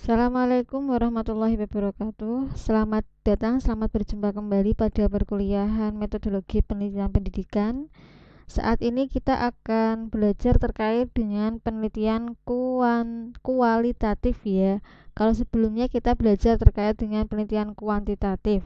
Assalamualaikum warahmatullahi wabarakatuh. Selamat datang, selamat berjumpa kembali pada perkuliahan metodologi penelitian pendidikan. Saat ini kita akan belajar terkait dengan penelitian kualitatif ya. Kalau sebelumnya kita belajar terkait dengan penelitian kuantitatif.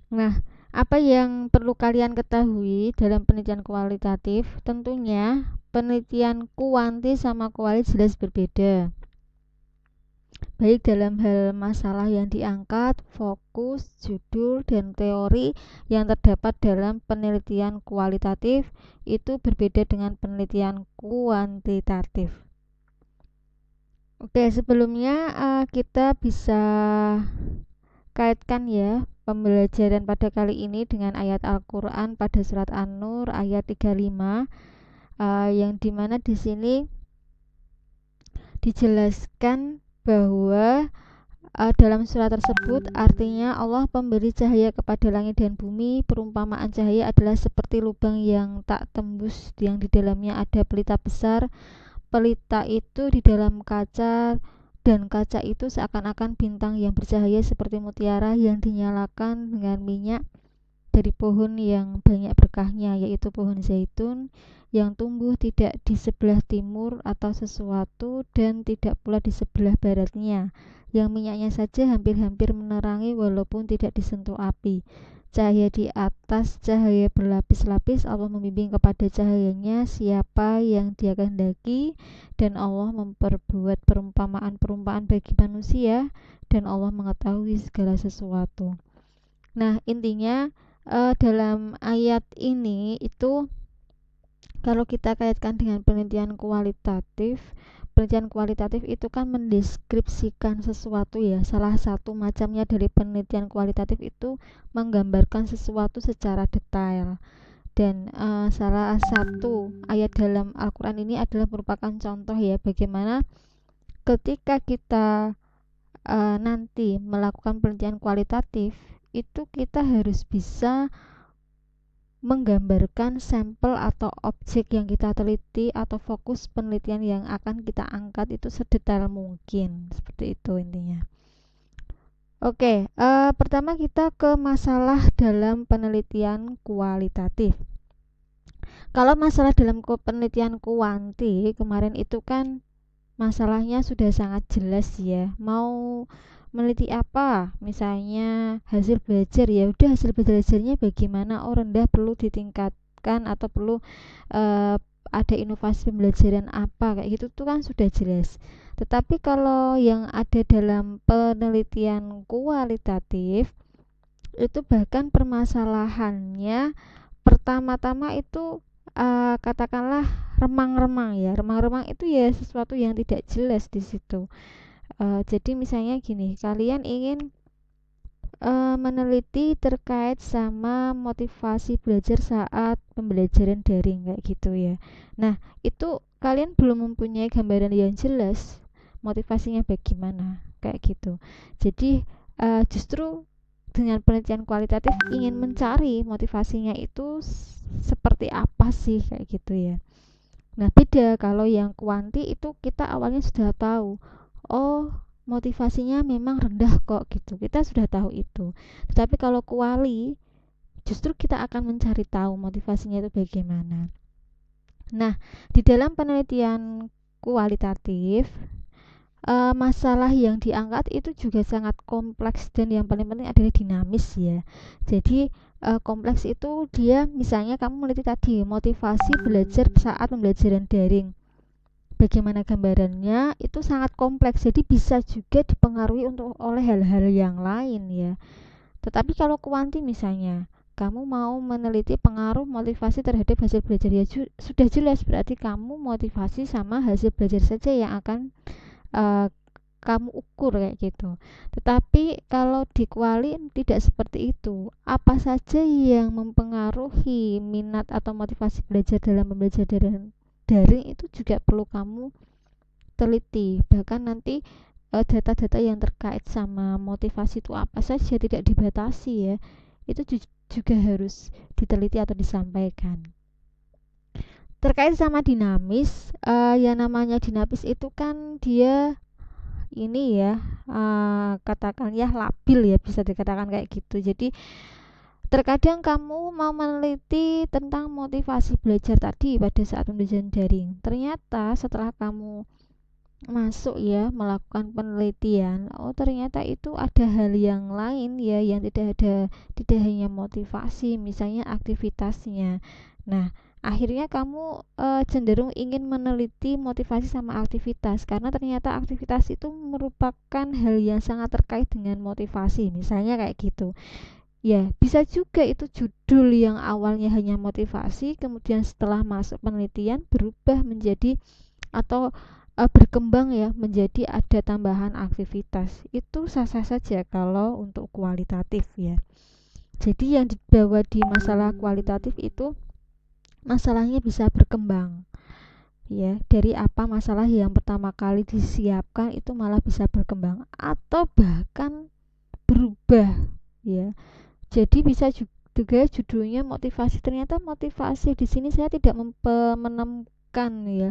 Nah, apa yang perlu kalian ketahui dalam penelitian kualitatif? Tentunya penelitian kuanti sama kuali jelas berbeda, baik dalam hal masalah yang diangkat, fokus, judul, dan teori yang terdapat dalam penelitian kualitatif itu berbeda dengan penelitian kuantitatif. Oke, sebelumnya kita bisa kaitkan ya pembelajaran pada kali ini dengan ayat Al-Quran pada surat An-Nur ayat 35, yang dimana di sini dijelaskan bahwa dalam surat tersebut artinya Allah pemberi cahaya kepada langit dan bumi. Perumpamaan cahaya adalah seperti lubang yang tak tembus, yang di dalamnya ada pelita besar. Pelita itu di dalam kaca, dan kaca itu seakan-akan bintang yang bercahaya seperti mutiara yang dinyalakan dengan minyak dari pohon yang banyak berkahnya, yaitu pohon zaitun yang tumbuh tidak di sebelah timur atau sesuatu dan tidak pula di sebelah baratnya, yang minyaknya saja hampir-hampir menerangi walaupun tidak disentuh api. Cahaya di atas cahaya berlapis-lapis, Allah membimbing kepada cahayanya siapa yang Dia kehendaki, dan Allah memperbuat perumpamaan-perumpamaan bagi manusia, dan Allah mengetahui segala sesuatu. Nah, intinya dalam ayat ini itu kalau kita kaitkan dengan penelitian kualitatif itu kan mendeskripsikan sesuatu ya. Salah satu macamnya dari penelitian kualitatif itu menggambarkan sesuatu secara detail. Dan salah satu ayat dalam Al-Quran ini adalah merupakan contoh ya bagaimana ketika kita nanti melakukan penelitian kualitatif itu kita harus bisa menggambarkan sampel atau objek yang kita teliti atau fokus penelitian yang akan kita angkat itu sedetail mungkin. Seperti itu intinya. Oke, pertama kita ke masalah dalam penelitian kualitatif. Kalau masalah dalam penelitian kuanti kemarin itu kan masalahnya sudah sangat jelas ya. Mau meneliti apa, misalnya hasil belajar, ya udah hasil belajarnya bagaimana, oh rendah perlu ditingkatkan atau perlu ada inovasi pembelajaran apa, kayak gitu tuh kan sudah jelas. Tetapi kalau yang ada dalam penelitian kualitatif itu bahkan permasalahannya pertama-tama itu katakanlah remang-remang ya. Remang-remang itu ya sesuatu yang tidak jelas di situ. Jadi misalnya gini, kalian ingin meneliti terkait sama motivasi belajar saat pembelajaran daring kayak gitu ya. Nah, itu kalian belum mempunyai gambaran yang jelas motivasinya bagaimana kayak gitu. Jadi justru dengan penelitian kualitatif ingin mencari motivasinya itu seperti apa sih kayak gitu ya. Nah, beda kalau yang kuanti itu kita awalnya sudah tahu. Oh, motivasinya memang rendah kok gitu. Kita sudah tahu itu. Tetapi kalau kuali justru kita akan mencari tahu motivasinya itu bagaimana. Nah, di dalam penelitian kualitatif masalah yang diangkat itu juga sangat kompleks dan yang paling penting adalah dinamis ya. Jadi kompleks itu dia misalnya kamu meneliti tadi motivasi belajar saat pembelajaran daring. Bagaimana gambarannya itu sangat kompleks. Jadi bisa juga dipengaruhi untuk oleh hal-hal yang lain ya. Tetapi kalau kuanti misalnya kamu mau meneliti pengaruh motivasi terhadap hasil belajar ya sudah jelas berarti kamu motivasi sama hasil belajar saja yang akan kamu ukur kayak gitu. Tetapi kalau di kuali tidak seperti itu. Apa saja yang mempengaruhi minat atau motivasi belajar dalam pembelajaran daring itu juga perlu kamu teliti. Bahkan nanti data-data yang terkait sama motivasi itu apa saja tidak dibatasi ya. Itu juga harus diteliti atau disampaikan. Terkait sama dinamis, yang namanya dinamis itu kan dia ini ya, katakan ya labil ya, bisa dikatakan kayak gitu. Jadi terkadang kamu mau meneliti tentang motivasi belajar tadi pada saat pembelajaran daring. Ternyata setelah kamu masuk ya melakukan penelitian, oh ternyata itu ada hal yang lain ya, yang tidak hanya motivasi, misalnya aktivitasnya. Nah, akhirnya kamu cenderung ingin meneliti motivasi sama aktivitas, karena ternyata aktivitas itu merupakan hal yang sangat terkait dengan motivasi, misalnya kayak gitu. Ya, bisa juga itu judul yang awalnya hanya motivasi, kemudian setelah masuk penelitian berubah menjadi atau berkembang ya menjadi ada tambahan aktivitas. Itu sah-sah saja kalau untuk kualitatif ya. Jadi yang dibawa di masalah kualitatif itu masalahnya bisa berkembang ya. Dari apa masalah yang pertama kali disiapkan itu malah bisa berkembang atau bahkan berubah ya. Jadi bisa juga judulnya motivasi. Ternyata motivasi di sini saya tidak menemukan ya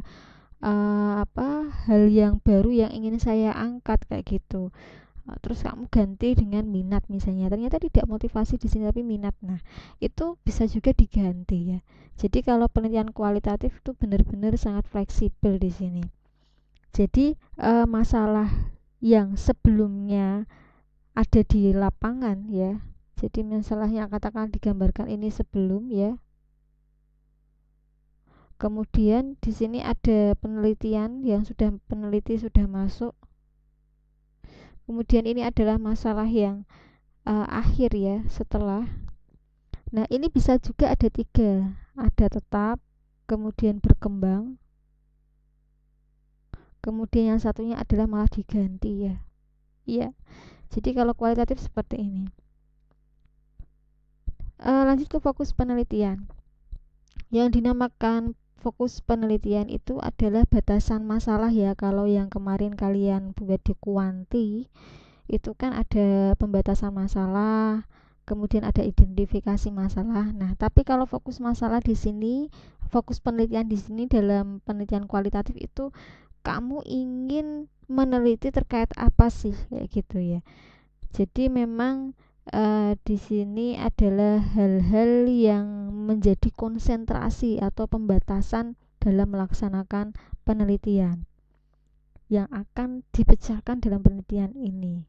hal yang baru yang ingin saya angkat kayak gitu. Terus kamu ganti dengan minat misalnya. Ternyata tidak motivasi di sini tapi minat. Nah, itu bisa juga diganti ya. Jadi kalau penelitian kualitatif itu benar-benar sangat fleksibel di sini. Jadi masalah yang sebelumnya ada di lapangan ya. Jadi masalahnya katakan digambarkan ini sebelum ya. Kemudian di sini ada penelitian yang peneliti sudah masuk. Kemudian ini adalah masalah yang akhir ya setelah. Nah, ini bisa juga ada tiga, ada tetap, kemudian berkembang, kemudian yang satunya adalah malah diganti ya. Iya. Jadi kalau kualitatif seperti ini. Lanjut ke fokus penelitian. Yang dinamakan fokus penelitian itu adalah batasan masalah ya. Kalau yang kemarin kalian buat di kuanti itu kan ada pembatasan masalah, kemudian ada identifikasi masalah. Nah, tapi kalau fokus masalah di sini, fokus penelitian di sini dalam penelitian kualitatif itu kamu ingin meneliti terkait apa sih kayak gitu ya. Jadi memang di sini adalah hal-hal yang menjadi konsentrasi atau pembatasan dalam melaksanakan penelitian yang akan dipecahkan dalam penelitian ini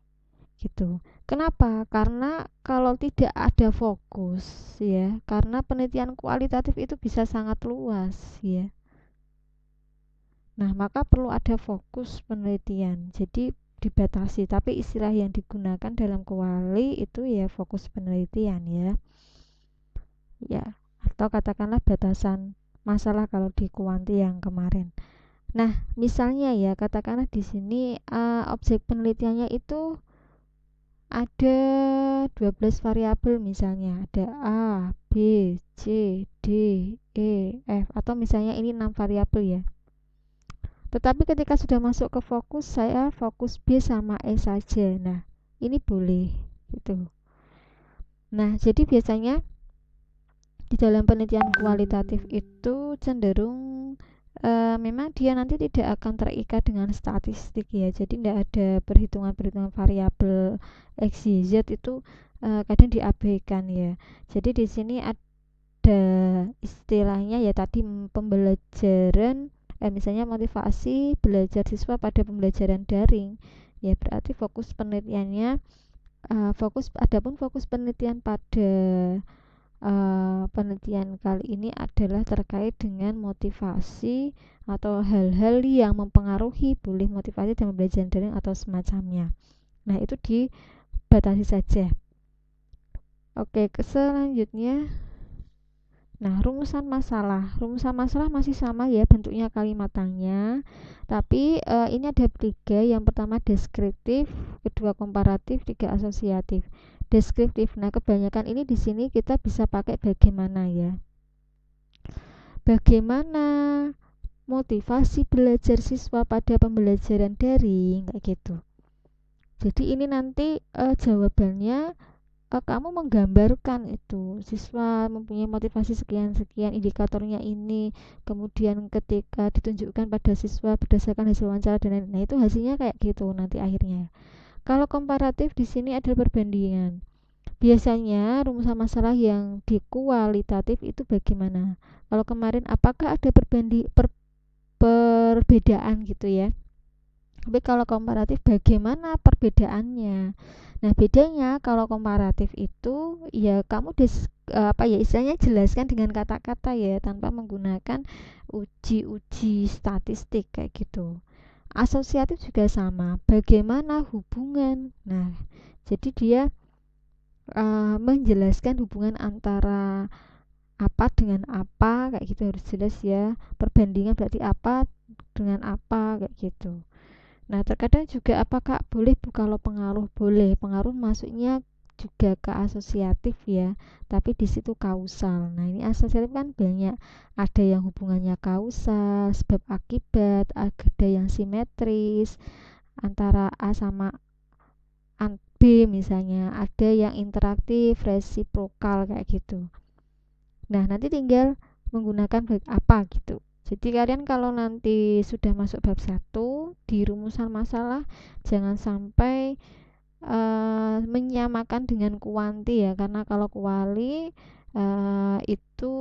gitu. Kenapa? Karena kalau tidak ada fokus ya, karena penelitian kualitatif itu bisa sangat luas ya. Nah, maka perlu ada fokus penelitian. Jadi dibatasi, tapi istilah yang digunakan dalam kuali itu ya fokus penelitian ya. Ya, atau katakanlah batasan masalah kalau di kuanti yang kemarin. Nah, misalnya ya, katakanlah di sini objek penelitiannya itu ada 12 variabel misalnya, ada A, B, C, D, E, F, atau misalnya ini 6 variabel ya. Tetapi ketika sudah masuk ke fokus, saya fokus B sama E saja. Nah, ini boleh gitu. Nah, jadi biasanya di dalam penelitian kualitatif itu cenderung memang dia nanti tidak akan terikat dengan statistik ya. Jadi tidak ada perhitungan-perhitungan variabel X, Y, Z itu kadang diabaikan ya. Jadi di sini ada istilahnya ya tadi pembelajaran misalnya motivasi belajar siswa pada pembelajaran daring. Ya berarti fokus penelitiannya fokus penelitian pada penelitian kali ini adalah terkait dengan motivasi atau hal-hal yang mempengaruhi boleh motivasi dalam pembelajaran daring atau semacamnya. Nah, itu dibatasi saja. Oke, selanjutnya. Nah, rumusan masalah. Rumusan masalah masih sama ya bentuknya kalimatannya. Tapi ini ada tiga. Yang pertama deskriptif, kedua komparatif, tiga asosiatif. Deskriptif. Nah, kebanyakan ini di sini kita bisa pakai bagaimana ya. Bagaimana motivasi belajar siswa pada pembelajaran daring kayak gitu. Jadi ini nanti jawabannya kamu menggambarkan itu siswa mempunyai motivasi sekian-sekian, indikatornya ini, kemudian ketika ditunjukkan pada siswa berdasarkan hasil wawancara dan lain-lain. Nah, itu hasilnya kayak gitu nanti akhirnya. Kalau komparatif di sini adalah perbandingan. Biasanya rumusan masalah yang di kualitatif itu bagaimana? Kalau kemarin apakah ada perbedaan gitu ya? Tapi kalau komparatif bagaimana perbedaannya? Nah, bedanya kalau komparatif itu ya kamu apa ya istilahnya jelaskan dengan kata-kata ya tanpa menggunakan uji-uji statistik kayak gitu. Asosiatif juga sama. Bagaimana hubungan? Nah, jadi dia menjelaskan hubungan antara apa dengan apa kayak gitu harus jelas ya. Perbandingan berarti apa dengan apa kayak gitu. Nah, terkadang juga apakah boleh kalau pengaruh boleh. Pengaruh masuknya juga ke asosiatif ya, tapi di situ kausal. Nah, ini asosiatif kan banyak. Ada yang hubungannya kausal, sebab akibat, ada yang simetris antara A sama B misalnya, ada yang interaktif, resiprokal kayak gitu. Nah, nanti tinggal menggunakan bab apa gitu. Jadi kalian kalau nanti sudah masuk bab 1 di rumusan masalah jangan sampai menyamakan dengan kuanti ya, karena kalau kuali itu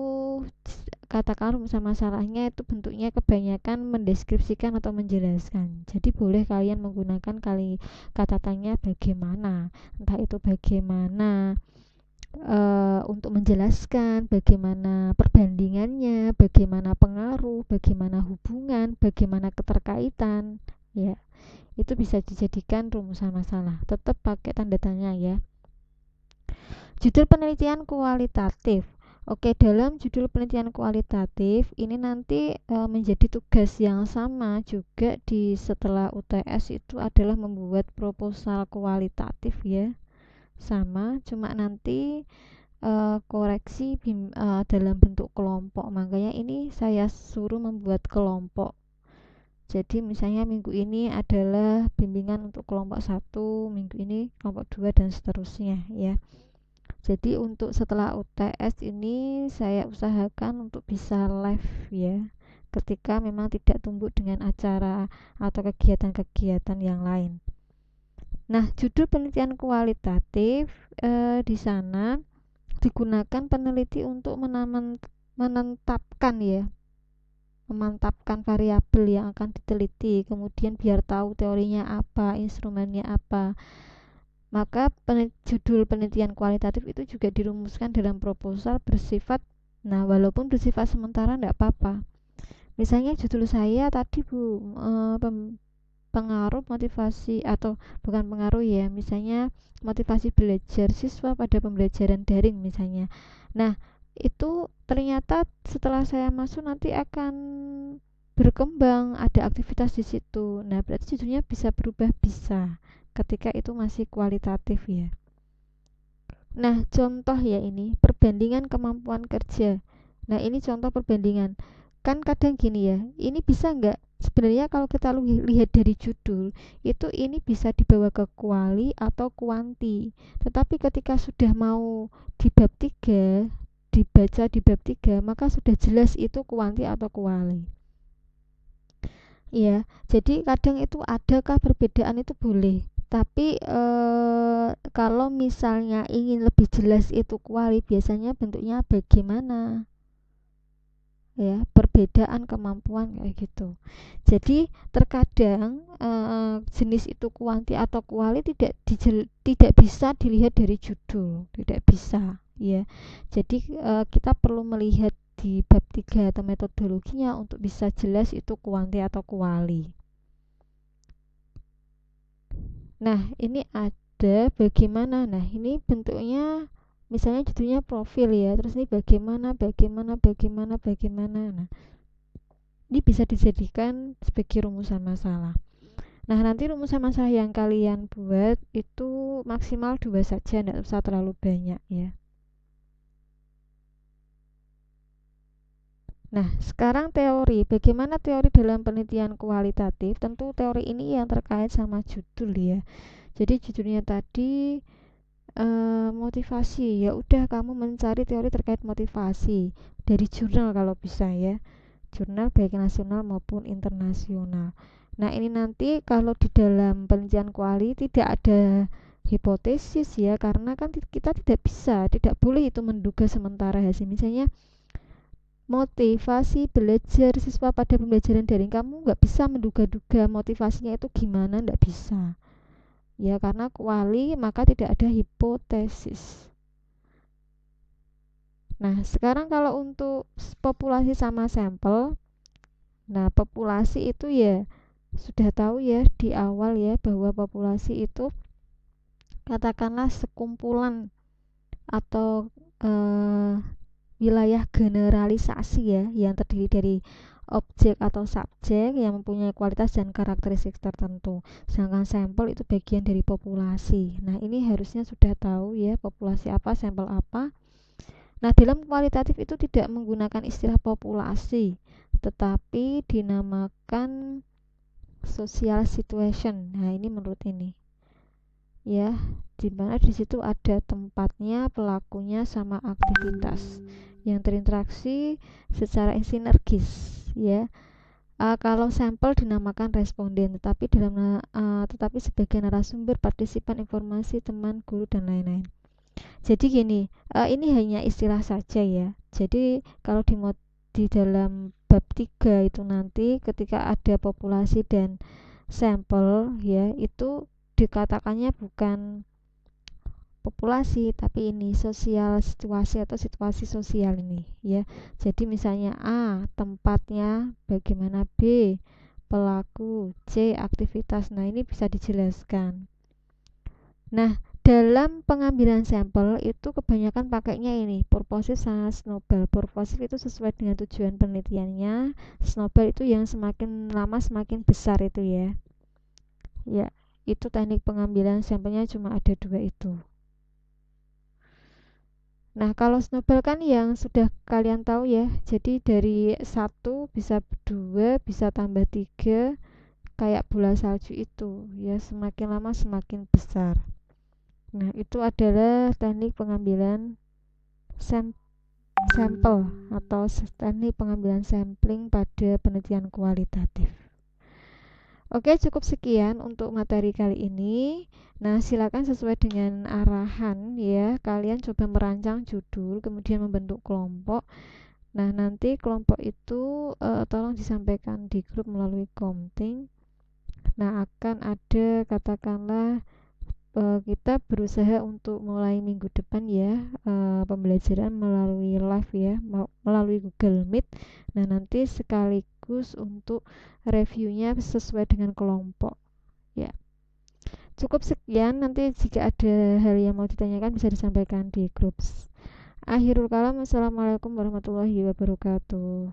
katakan rumusan masalahnya itu bentuknya kebanyakan mendeskripsikan atau menjelaskan. Jadi boleh kalian menggunakan kata tanya bagaimana, entah itu bagaimana untuk menjelaskan bagaimana perbandingannya, bagaimana pengaruh, bagaimana hubungan, bagaimana keterkaitan, ya itu bisa dijadikan rumusan masalah. Tetap pakai tanda tanya ya. Judul penelitian kualitatif. Oke, dalam judul penelitian kualitatif ini nanti menjadi tugas yang sama juga di setelah UTS itu adalah membuat proposal kualitatif ya. Sama, cuma nanti koreksi dalam bentuk kelompok. Makanya ini saya suruh membuat kelompok. Jadi misalnya minggu ini adalah bimbingan untuk kelompok 1, minggu ini kelompok 2 dan seterusnya ya. Jadi untuk setelah UTS ini saya usahakan untuk bisa live ya. Ketika memang tidak tumbuk dengan acara atau kegiatan-kegiatan yang lain. Nah, judul penelitian kualitatif di sana digunakan peneliti untuk menetapkan ya, memantapkan variabel yang akan diteliti, kemudian biar tahu teorinya apa, instrumennya apa. Maka judul penelitian kualitatif itu juga dirumuskan dalam proposal bersifat, nah walaupun bersifat sementara tidak apa-apa. Misalnya judul saya tadi Bu, pengaruh motivasi atau bukan pengaruh ya, misalnya motivasi belajar siswa pada pembelajaran daring misalnya. Nah, itu ternyata setelah saya masuk nanti akan berkembang, ada aktivitas di situ. Nah, berarti judulnya bisa berubah, bisa ketika itu masih kualitatif ya. Nah, contoh ya ini perbandingan kemampuan kerja. Nah, ini contoh perbandingan. Kan kadang gini ya, ini bisa nggak? Sebenarnya kalau kita lihat dari judul, itu ini bisa dibawa ke kuali atau kuanti. Tetapi ketika sudah mau di bab 3, dibaca di bab 3, maka sudah jelas itu kuanti atau kuali. Ya, jadi kadang itu adakah perbedaan itu boleh. Tapi kalau misalnya ingin lebih jelas itu kuali, biasanya bentuknya bagaimana? Ya, perbedaan kemampuan kayak gitu. Jadi terkadang jenis itu kuanti atau kuali tidak bisa dilihat dari judul, tidak bisa ya. Jadi kita perlu melihat di bab 3 atau metodologinya untuk bisa jelas itu kuanti atau kuali. Nah, ini ada bagaimana. Nah, ini bentuknya misalnya judulnya profil ya. Terus ini bagaimana. Nah, ini bisa dijadikan sebagai rumusan masalah. Nah, nanti rumusan masalah yang kalian buat itu maksimal 2 saja, tidak usah terlalu banyak ya. Nah, sekarang teori. Bagaimana teori dalam penelitian kualitatif? Tentu teori ini yang terkait sama judul ya. Jadi judulnya tadi motivasi, ya udah kamu mencari teori terkait motivasi dari jurnal kalau bisa ya, jurnal baik nasional maupun internasional. Nah, ini nanti kalau di dalam penelitian kuali tidak ada hipotesis ya, karena kan kita tidak bisa, tidak boleh itu menduga sementara hasil. Misalnya motivasi belajar siswa pada pembelajaran daring, kamu nggak bisa menduga-duga motivasinya itu gimana, nggak bisa ya, karena kuali maka tidak ada hipotesis. Nah, sekarang kalau untuk populasi sama sampel, nah populasi itu ya sudah tahu ya di awal ya, bahwa populasi itu katakanlah sekumpulan atau eh, wilayah generalisasi ya, yang terdiri dari objek atau subjek yang mempunyai kualitas dan karakteristik tertentu. Sedangkan sampel itu bagian dari populasi. Nah, ini harusnya sudah tahu ya, populasi apa, sampel apa. Nah, dalam kualitatif itu tidak menggunakan istilah populasi, tetapi dinamakan social situation. Nah, ini menurut ini ya, di mana di situ ada tempatnya, pelakunya, sama aktivitas yang terinteraksi secara sinergis ya. Kalau sampel dinamakan responden, tetapi sebagai narasumber, partisipan, informasi, teman, guru, dan lain-lain. Jadi gini, ini hanya istilah saja ya. Jadi kalau di dalam bab 3 itu nanti ketika ada populasi dan sampel ya, itu dikatakannya bukan populasi tapi ini sosial situasi atau situasi sosial ini ya. Jadi misalnya A tempatnya, bagaimana B pelaku, C aktivitas. Nah, ini bisa dijelaskan. Nah, dalam pengambilan sampel itu kebanyakan pakainya ini purposive sama snowball. Purposive itu sesuai dengan tujuan penelitiannya, snowball itu yang semakin lama semakin besar itu ya. Ya, itu teknik pengambilan sampelnya cuma ada dua itu. Nah, kalau snowball kan yang sudah kalian tahu ya. Jadi dari satu bisa dua, bisa tambah tiga, kayak bola salju itu ya, semakin lama semakin besar. Nah, itu adalah teknik pengambilan sam- sampel atau teknik pengambilan sampling pada penelitian kualitatif. Oke, cukup sekian untuk materi kali ini. Nah, silakan sesuai dengan arahan ya. Kalian coba merancang judul, kemudian membentuk kelompok. Nah, nanti kelompok itu tolong disampaikan di grup melalui Komting. Nah, akan ada katakanlah kita berusaha untuk mulai minggu depan ya, pembelajaran melalui live ya, melalui Google Meet. Nah, nanti sekaligus untuk reviewnya sesuai dengan kelompok ya. Cukup sekian, nanti jika ada hal yang mau ditanyakan bisa disampaikan di grup. Akhirul kalam, wassalamualaikum warahmatullahi wabarakatuh.